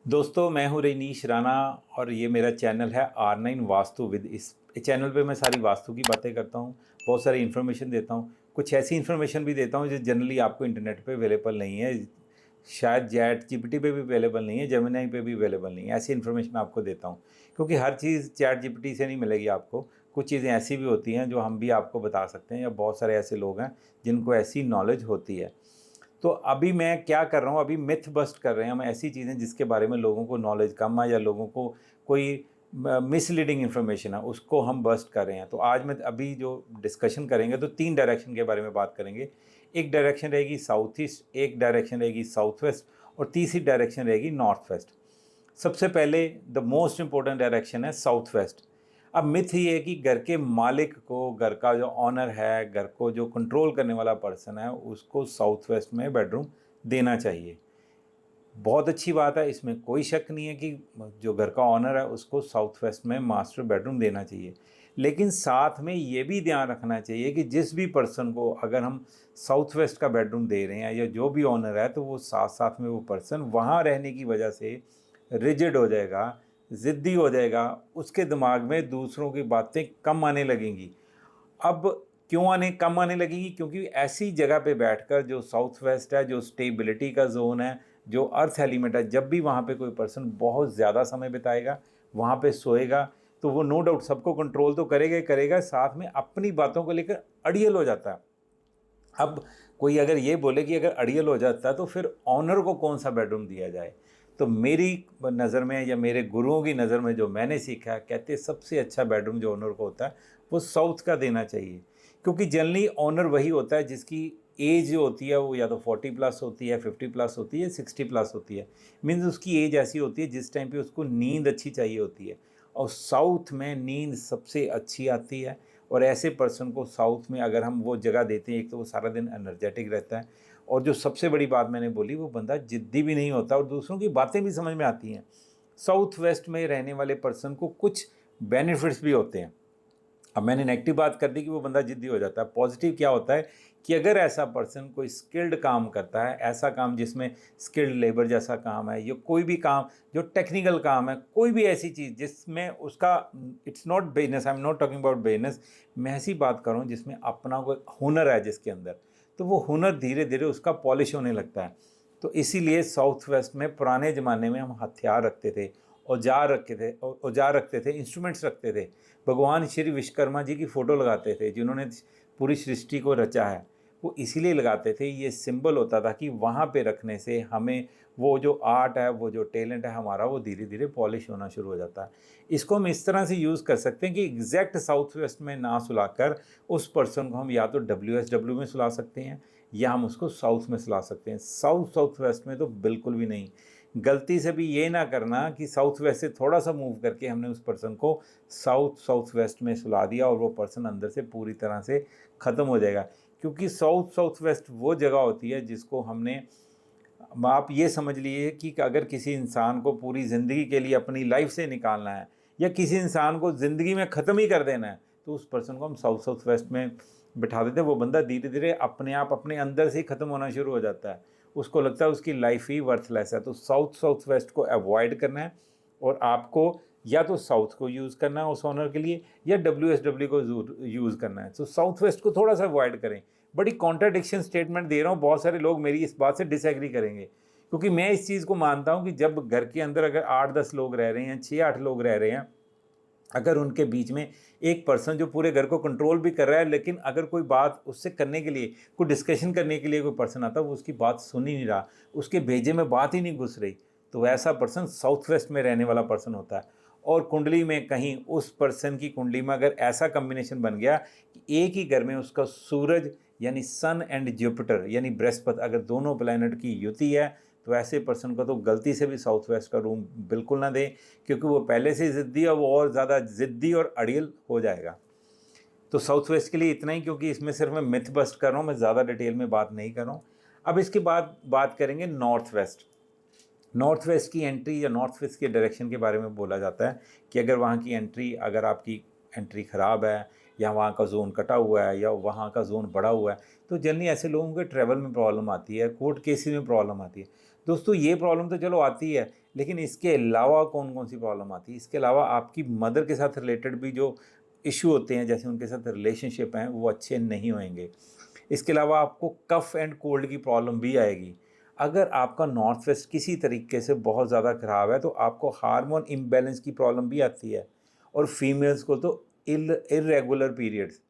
दोस्तों मैं हूँ रजनीश राणा और ये मेरा चैनल है R9 वास्तु विद। इस चैनल पे मैं सारी वास्तु की बातें करता हूँ, बहुत सारी इन्फॉर्मेशन देता हूँ, कुछ ऐसी इन्फॉर्मेशन भी देता हूँ जो जनरली आपको इंटरनेट पे अवेलेबल नहीं है, शायद चैट जीपीटी पे भी अवेलेबल नहीं है, जेमिनी पे भी अवेलेबल नहीं है। ऐसी इन्फॉर्मेशन आपको देता हूँ क्योंकि हर चीज़ चैट जीपीटी से नहीं मिलेगी आपको। कुछ चीज़ें ऐसी भी होती हैं जो हम भी आपको बता सकते हैं, या बहुत सारे ऐसे लोग हैं जिनको ऐसी नॉलेज होती है। तो अभी मैं क्या कर रहा हूँ, अभी मिथ बस्ट कर रहे हैं हम, ऐसी चीज़ें जिसके बारे में लोगों को नॉलेज कम है या लोगों को कोई मिसलीडिंग इन्फॉर्मेशन है, उसको हम बस्ट कर रहे हैं। तो आज मैं अभी जो डिस्कशन करेंगे तो 3 डायरेक्शन के बारे में बात करेंगे। एक डायरेक्शन रहेगी साउथ ईस्ट, एक डायरेक्शन रहेगी साउथ वेस्ट और तीसरी डायरेक्शन रहेगी नॉर्थ वेस्ट। सबसे पहले द मोस्ट इंपॉर्टेंट डायरेक्शन है साउथ वेस्ट। अब मिथ ये है कि घर के मालिक को, घर का जो ऑनर है, घर को जो कंट्रोल करने वाला पर्सन है, उसको साउथ वेस्ट में बेडरूम देना चाहिए। बहुत अच्छी बात है, इसमें कोई शक नहीं है कि जो घर का ऑनर है उसको साउथ वेस्ट में मास्टर बेडरूम देना चाहिए। लेकिन साथ में ये भी ध्यान रखना चाहिए कि जिस भी पर्सन को अगर हम साउथ वेस्ट का बेडरूम दे रहे हैं या जो भी ऑनर है, तो वो साथ साथ में वो पर्सन वहाँ रहने की वजह से रिजिड हो जाएगा, ज़िद्दी हो जाएगा, उसके दिमाग में दूसरों की बातें कम आने लगेंगी। अब क्यों कम आने लगेगी? क्योंकि ऐसी जगह पे बैठकर, जो साउथ वेस्ट है, जो स्टेबिलिटी का ज़ोन है, जो अर्थ एलिमेंट है, जब भी वहाँ पे कोई पर्सन बहुत ज़्यादा समय बिताएगा, वहाँ पे सोएगा, तो वो नो डाउट सबको कंट्रोल तो करेगा ही करेगा, साथ में अपनी बातों को लेकर अड़ियल हो जाता है। अब कोई अगर ये बोले कि अगर अड़ियल हो जाता है तो फिर ऑनर को कौन सा बेडरूम दिया जाए? तो मेरी नज़र में या मेरे गुरुओं की नज़र में जो मैंने सीखा है, कहते हैं सबसे अच्छा बेडरूम जो ऑनर को होता है वो साउथ का देना चाहिए। क्योंकि जनरली ऑनर वही होता है जिसकी एज जो होती है वो या तो 40 प्लस होती है, 50 प्लस होती है, 60 प्लस होती है। मीन्स उसकी एज ऐसी होती है जिस टाइम पे उसको नींद अच्छी चाहिए होती है, और साउथ में नींद सबसे अच्छी आती है। और ऐसे पर्सन को साउथ में अगर हम वो जगह देते हैं, एक तो वो सारा दिन एनर्जेटिक रहता है, और जो सबसे बड़ी बात मैंने बोली, वो बंदा जिद्दी भी नहीं होता और दूसरों की बातें भी समझ में आती हैं। साउथ वेस्ट में रहने वाले पर्सन को कुछ बेनिफिट्स भी होते हैं। अब मैंने नेगेटिव बात कर दी कि वो बंदा जिद्दी हो जाता है। पॉजिटिव क्या होता है कि अगर ऐसा पर्सन कोई स्किल्ड काम करता है, ऐसा काम जिसमें स्किल्ड लेबर जैसा काम है, या कोई भी काम जो टेक्निकल काम है, कोई भी ऐसी चीज़ जिसमें उसका, it's not business, I am not talking about business, मैं ऐसी बात कर रहा हूँ जिसमें अपना कोई हुनर है जिसके अंदर, तो वो हुनर धीरे धीरे उसका पॉलिश होने लगता है। तो इसीलिए साउथ वेस्ट में पुराने ज़माने में हम हथियार रखते थे, औजार रखते थे, इंस्ट्रूमेंट्स रखते थे। भगवान श्री विश्वकर्मा जी की फ़ोटो लगाते थे, जिन्होंने पूरी सृष्टि को रचा है। वो इसीलिए लगाते थे, ये सिंबल होता था कि वहाँ पे रखने से हमें वो जो आर्ट है, वो जो टैलेंट है हमारा, वो धीरे धीरे पॉलिश होना शुरू हो जाता है। इसको हम इस तरह से यूज़ कर सकते हैं कि एग्जैक्ट साउथ वेस्ट में ना सुलाकर उस पर्सन को हम या तो WSW में सुला सकते हैं, या हम उसको साउथ में सुला सकते हैं। साउथ वेस्ट में तो बिल्कुल भी नहीं। गलती से भी ये ना करना कि साउथ वेस्ट से थोड़ा सा मूव करके हमने उस पर्सन को साउथ वेस्ट में सुला दिया और वो पर्सन अंदर से पूरी तरह से ख़त्म हो जाएगा। क्योंकि साउथ वेस्ट वो जगह होती है जिसको हमने, आप ये समझ लीजिए कि अगर किसी इंसान को पूरी ज़िंदगी के लिए अपनी लाइफ से निकालना है, या किसी इंसान को ज़िंदगी में ख़त्म ही कर देना है, तो उस पर्सन को हम साउथ वेस्ट में बिठा देते हैं। वो बंदा धीरे धीरे अपने आप अपने अंदर से ही ख़त्म होना शुरू हो जाता है। उसको लगता है उसकी लाइफ ही वर्थलेस है। तो साउथ वेस्ट को अवॉइड करना है, और आपको या तो साउथ को यूज़ करना है उस ऑनर के लिए, या WSW को यूज़ करना है। तो साउथ वेस्ट को थोड़ा सा अवॉइड करें। बड़ी कॉन्ट्राडिक्शन स्टेटमेंट दे रहा हूँ, बहुत सारे लोग मेरी इस बात से डिसएग्री करेंगे, क्योंकि मैं इस चीज़ को मानता हूँ कि जब घर के अंदर अगर 8-10 लोग रह रहे हैं, 6-8 लोग रह रहे हैं, अगर उनके बीच में एक पर्सन जो पूरे घर को कंट्रोल भी कर रहा है, लेकिन अगर कोई बात उससे करने के लिए, कोई डिस्कशन करने के लिए कोई पर्सन आता है, वो उसकी बात सुन ही नहीं रहा, उसके भेजे में बात ही नहीं घुस रही, तो ऐसा पर्सन साउथ वेस्ट में रहने वाला पर्सन होता है। और कुंडली में कहीं उस पर्सन की कुंडली में अगर ऐसा कम्बिनेशन बन गया कि एक ही घर में उसका सूरज यानी सन एंड जुपिटर यानी बृहस्पति, अगर दोनों प्लैनेट की युति है, तो ऐसे पर्सन को तो गलती से भी साउथ वेस्ट का रूम बिल्कुल ना दें, क्योंकि वो पहले से ज़िद्दी है, वो और ज़्यादा ज़िद्दी और अड़ियल हो जाएगा। तो साउथ वेस्ट के लिए इतना ही, क्योंकि इसमें सिर्फ मैं मिथ बस्ट कर रहा हूँ, मैं ज़्यादा डिटेल में बात नहीं कर रहा हूँ। अब इसके बाद बात करेंगे नॉर्थ वेस्ट। नॉर्थ वेस्ट की एंट्री या नॉर्थ वेस्ट के डायरेक्शन के बारे में बोला जाता है कि अगर वहाँ की एंट्री, अगर आपकी एंट्री ख़राब है, या वहाँ का जोन कटा हुआ है, या वहाँ का जोन बढ़ा हुआ है, तो जनरली ऐसे लोगों के ट्रैवल में प्रॉब्लम आती है, कोर्ट केसेस में प्रॉब्लम आती है। दोस्तों ये प्रॉब्लम तो चलो आती है, लेकिन इसके अलावा कौन कौन सी प्रॉब्लम आती है, इसके अलावा आपकी मदर के साथ रिलेटेड भी जो इशू होते हैं, जैसे उनके साथ रिलेशनशिप हैं वो अच्छे नहीं होंगे। इसके अलावा आपको कफ एंड कोल्ड की प्रॉब्लम भी आएगी। अगर आपका नॉर्थ वेस्ट किसी तरीके से बहुत ज़्यादा ख़राब है तो आपको हार्मोन इम्बैलेंस की प्रॉब्लम भी आती है। और फीमेल्स को तो इरेगुलर पीरियड्स,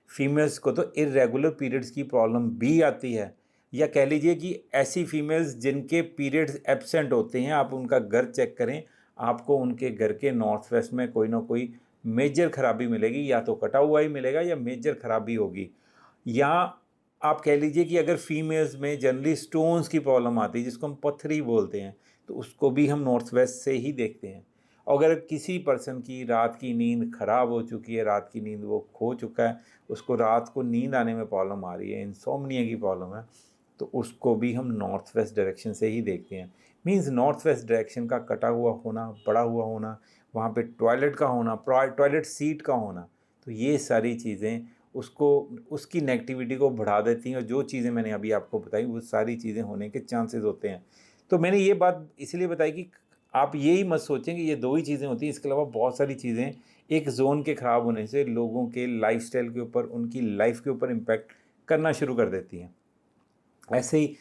फीमेल्स को तो इरेगुलर पीरियड्स की प्रॉब्लम भी आती है। या कह लीजिए कि ऐसी फीमेल्स जिनके पीरियड्स एब्सेंट होते हैं, आप उनका घर चेक करें, आपको उनके घर के नॉर्थ वेस्ट में कोई ना कोई मेजर खराबी मिलेगी, या तो कटा हुआ ही मिलेगा या मेजर खराबी होगी। या आप कह लीजिए कि अगर फीमेल्स में जनरली स्टोन्स की प्रॉब्लम आती है, जिसको हम पत्थरी बोलते हैं, तो उसको भी हम नॉर्थ वेस्ट से ही देखते हैं। और अगर किसी पर्सन की रात की नींद खराब हो चुकी है, रात की नींद वो खो चुका है, उसको रात को नींद आने में प्रॉब्लम आ रही है, इंसोम्निया की प्रॉब्लम है, तो उसको भी हम नॉर्थ वेस्ट डायरेक्शन से ही देखते हैं। मींस नॉर्थ वेस्ट डायरेक्शन का कटा हुआ होना, बड़ा हुआ होना, वहाँ पे टॉयलेट का होना, टॉयलेट सीट का होना, तो ये सारी चीज़ें उसको, उसकी नेगेटिविटी को बढ़ा देती हैं। और जो चीज़ें मैंने अभी आपको बताई वो सारी चीज़ें होने के चांसेस होते हैं। तो मैंने ये बात इसलिए बताई कि आप यही मत सोचें कि ये दो ही चीज़ें होती हैं, इसके अलावा बहुत सारी चीज़ें एक जोन के ख़राब होने से लोगों के लाइफस्टाइल के ऊपर, उनकी लाइफ के ऊपर इम्पैक्ट करना शुरू कर देती हैं। ऐसे ही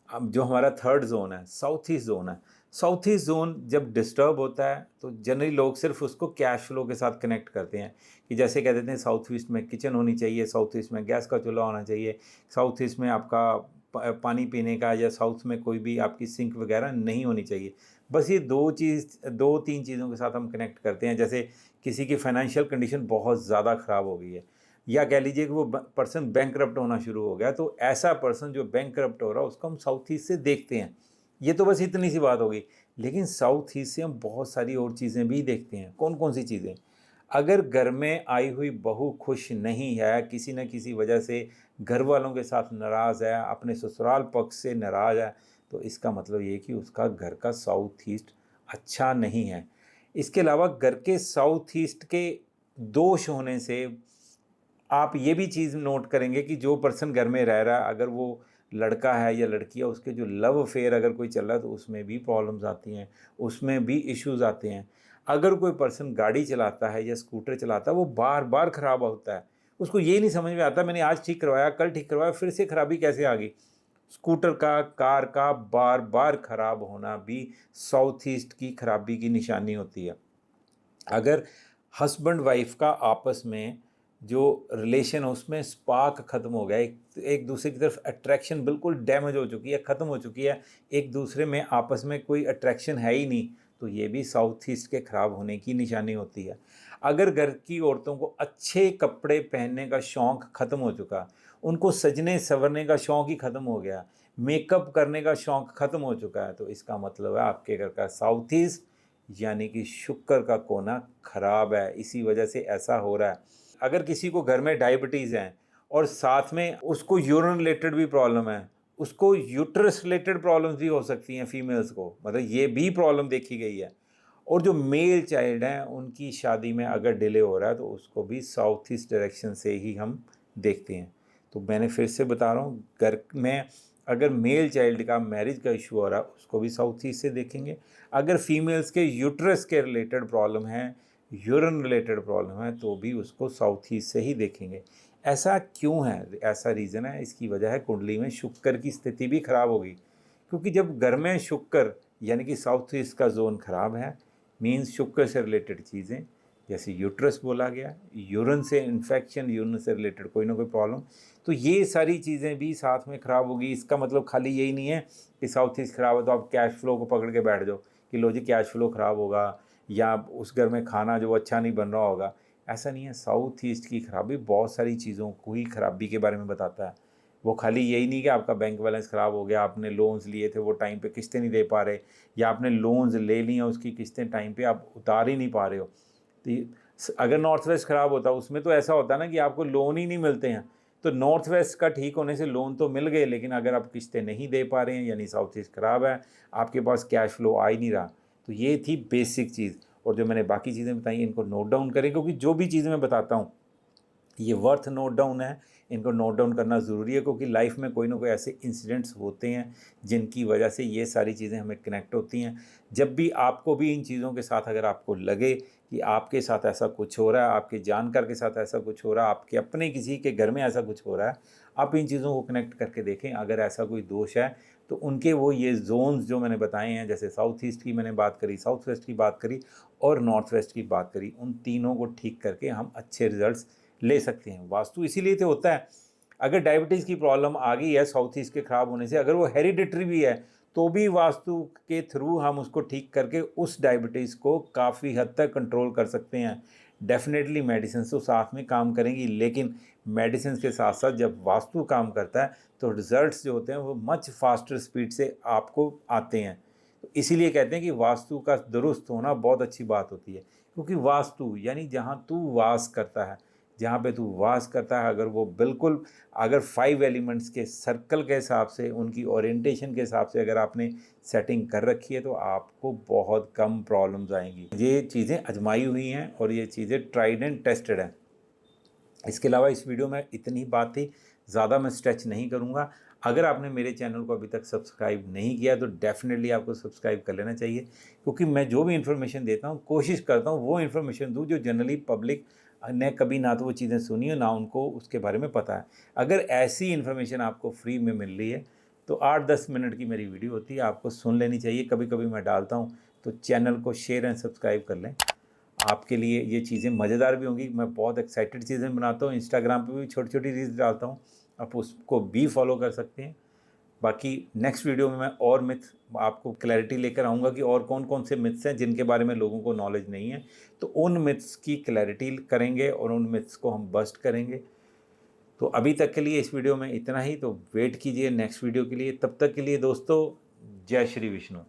अब जो हमारा थर्ड जोन है, साउथ ईस्ट जोन है, साउथ ईस्ट जोन जब डिस्टर्ब होता है तो जनरली लोग सिर्फ उसको कैश फ्लो के साथ कनेक्ट करते हैं। कि जैसे कह देते हैं साउथ ईस्ट में किचन होनी चाहिए, साउथ ईस्ट में गैस का चूल्हा होना चाहिए, साउथ ईस्ट में आपका पानी पीने का, या साउथ में कोई भी आपकी सिंक वगैरह नहीं होनी चाहिए। बस ये दो तीन चीज़ों के साथ हम कनेक्ट करते हैं। जैसे किसी की फाइनेंशियल कंडीशन बहुत ज़्यादा ख़राब हो गई है, या कह लीजिए कि वो पर्सन बैंकरप्ट होना शुरू हो गया, तो ऐसा पर्सन जो बैंकरप्ट हो रहा है उसको हम साउथ ईस्ट से देखते हैं। ये तो बस इतनी सी बात होगी। लेकिन साउथ ईस्ट से हम बहुत सारी और चीज़ें भी देखते हैं। कौन कौन सी चीज़ें? अगर घर में आई हुई बहू खुश नहीं है, किसी न किसी वजह से घर वालों के साथ नाराज़ है, अपने ससुराल पक्ष से नाराज़ है, तो इसका मतलब ये कि उसका घर का साउथ ईस्ट अच्छा नहीं है। इसके अलावा घर के साउथ ईस्ट के दोष होने से आप ये भी चीज़ नोट करेंगे कि जो पर्सन घर में रह रहा है, अगर वो लड़का है या लड़की है, उसके जो लव अफेयर अगर कोई चल रहा है तो उसमें भी प्रॉब्लम्स आती हैं, उसमें भी इश्यूज़ आते हैं। अगर कोई पर्सन गाड़ी चलाता है या स्कूटर चलाता है, वो बार बार ख़राब होता है, उसको ये नहीं समझ में आता मैंने आज ठीक करवाया, कल ठीक करवाया, फिर से खराबी कैसे आ गई। स्कूटर का, कार का बार बार ख़राब होना भी साउथ ईस्ट की खराबी की निशानी होती है। अगर हस्बैंड वाइफ का आपस में जो रिलेशन है उसमें स्पार्क ख़त्म हो गया, एक दूसरे की तरफ अट्रैक्शन बिल्कुल डैमेज हो चुकी है, ख़त्म हो चुकी है, एक दूसरे में आपस में कोई अट्रैक्शन है ही नहीं, तो ये भी साउथ ईस्ट के ख़राब होने की निशानी होती है। अगर घर की औरतों को अच्छे कपड़े पहनने का शौक़ ख़त्म हो चुका, उनको सजने संवरने का शौक़ ही ख़त्म हो गया, मेकअप करने का शौक़ ख़त्म हो चुका है, तो इसका मतलब है आपके घर का साउथ ईस्ट यानी कि शुक्र का कोना खराब है, इसी वजह से ऐसा हो रहा है। अगर किसी को घर में डायबिटीज़ है और साथ में उसको यूरिन रिलेटेड भी प्रॉब्लम है, उसको यूट्रस रिलेटेड प्रॉब्लम्स भी हो सकती हैं फीमेल्स को, मतलब ये भी प्रॉब्लम देखी गई है। और जो मेल चाइल्ड हैं उनकी शादी में अगर डिले हो रहा है तो उसको भी साउथ ईस्ट डायरेक्शन से ही हम देखते हैं। तो मैंने फिर से बता रहा हूँ, घर में अगर मेल चाइल्ड का मैरिज का इशू हो रहा है उसको भी साउथ ईस्ट से देखेंगे। अगर फीमेल्स के यूट्रस के रिलेटेड प्रॉब्लम है, यूरिन रिलेटेड प्रॉब्लम है, तो भी उसको साउथ ईस्ट से ही देखेंगे। ऐसा क्यों है? ऐसा रीज़न है, इसकी वजह है कुंडली में शुक्र की स्थिति भी खराब होगी। क्योंकि जब घर में शुक्र यानी कि साउथ ईस्ट का जोन खराब है, मीन्स शुक्र से रिलेटेड चीज़ें, जैसे यूट्रस बोला गया, यूरिन से इन्फेक्शन, यूरिन से रिलेटेड कोई ना कोई प्रॉब्लम, तो ये सारी चीज़ें भी साथ में ख़राब होगी। इसका मतलब खाली यही नहीं है कि साउथ ईस्ट ख़राब है तो आप कैश फ्लो को पकड़ के बैठ जाओ कि लो जी कैश फ्लो ख़राब होगा, या उस घर में खाना जो अच्छा नहीं बन रहा होगा। ऐसा नहीं है, साउथ ईस्ट की खराबी बहुत सारी चीज़ों को ही खराबी के बारे में बताता है। वो खाली यही नहीं कि आपका बैंक बैलेंस ख़राब हो गया, आपने लोन्स लिए थे वो टाइम पे किस्तें नहीं दे पा रहे, या आपने लोन्स ले ली हैं उसकी किस्तें टाइम पे आप उतार ही नहीं पा रहे हो। तो अगर नॉर्थ वेस्ट ख़राब होता उसमें तो ऐसा होता ना कि आपको लोन ही नहीं मिलते हैं। तो नॉर्थ वेस्ट का ठीक होने से लोन तो मिल गए, लेकिन अगर आप किस्तें नहीं दे पा रहे हैं यानी साउथ ईस्ट ख़राब है, आपके पास कैश फ्लो आ ही नहीं रहा। तो ये थी बेसिक चीज़। और जो मैंने बाकी चीज़ें बताई इनको नोट डाउन करें, क्योंकि जो भी चीज़ें मैं बताता हूँ ये वर्थ नोट डाउन है, इनको नोट डाउन करना ज़रूरी है, क्योंकि लाइफ में कोई ना कोई ऐसे इंसिडेंट्स होते हैं जिनकी वजह से ये सारी चीज़ें हमें कनेक्ट होती हैं। जब भी आपको भी इन चीज़ों के साथ अगर आपको लगे कि आपके साथ ऐसा कुछ हो रहा है, आपके जानकार के साथ ऐसा कुछ हो रहा है, आपके अपने किसी के घर में ऐसा कुछ हो रहा है, आप इन चीज़ों को कनेक्ट करके देखें। अगर ऐसा कोई दोष है तो उनके वो ये जोन्स जो मैंने बताए हैं, जैसे साउथ ईस्ट की मैंने बात करी, साउथ वेस्ट की बात करी और नॉर्थ वेस्ट की बात करी, उन तीनों को ठीक करके हम अच्छे रिजल्ट्स ले सकते हैं। वास्तु इसीलिए तो होता है, अगर डायबिटीज़ की प्रॉब्लम आ गई है साउथ ईस्ट के ख़राब होने से, अगर वो हेरिडिटरी भी है तो भी वास्तु के थ्रू हम उसको ठीक करके उस डायबिटीज़ को काफ़ी हद तक कंट्रोल कर सकते हैं। डेफिनेटली मेडिसिन तो साथ में काम करेंगी, लेकिन मेडिसिन के साथ साथ जब वास्तु काम करता है तो रिजल्ट्स जो होते हैं वो मच फास्टर स्पीड से आपको आते हैं। तो इसीलिए कहते हैं कि वास्तु का दुरुस्त होना बहुत अच्छी बात होती है, क्योंकि वास्तु यानी जहाँ तू वास करता है, जहाँ पे तू वास करता है, अगर वो बिल्कुल अगर 5 एलिमेंट्स के सर्कल के हिसाब से, उनकी ओरिएंटेशन के हिसाब से अगर आपने सेटिंग कर रखी है तो आपको बहुत कम प्रॉब्लम्स आएंगी। ये चीज़ें आजमाई हुई हैं और ये चीज़ें ट्राइड एंड टेस्टेड हैं। इसके अलावा इस वीडियो में इतनी बात थी, ज़्यादा मैं स्ट्रेच नहीं करूँगा। अगर आपने मेरे चैनल को अभी तक सब्सक्राइब नहीं किया तो डेफ़िनेटली आपको सब्सक्राइब कर लेना चाहिए, क्योंकि मैं जो भी इन्फॉर्मेशन देता हूँ कोशिश करता हूँ वो इन्फॉर्मेशन दूँ जो जनरली पब्लिक ने कभी ना तो वो चीज़ें सुनी हो, ना उनको उसके बारे में पता है। अगर ऐसी इन्फॉर्मेशन आपको फ्री में मिल रही है तो 8-10 मिनट की मेरी वीडियो होती है, आपको सुन लेनी चाहिए। कभी कभी मैं डालता हूँ, तो चैनल को शेयर एंड सब्सक्राइब कर लें। आपके लिए ये चीज़ें मज़ेदार भी होंगी। मैं बहुत एक्साइटेड चीज़ें बनाता हूँ, इंस्टाग्राम पे भी छोटी-छोटी रील्स डालता हूँ, आप उसको भी फॉलो कर सकते हैं। बाकी नेक्स्ट वीडियो में मैं और मिथ आपको क्लैरिटी लेकर आऊँगा कि और कौन-कौन से मिथ्स हैं जिनके बारे में लोगों को नॉलेज नहीं है। तो उन मिथ्स की क्लैरिटी करेंगे और उन मिथ्स को हम बस्ट करेंगे। तो अभी तक के लिए इस वीडियो में इतना ही, तो वेट कीजिए नेक्स्ट वीडियो के लिए। तब तक के लिए दोस्तों, जय श्री विष्णु।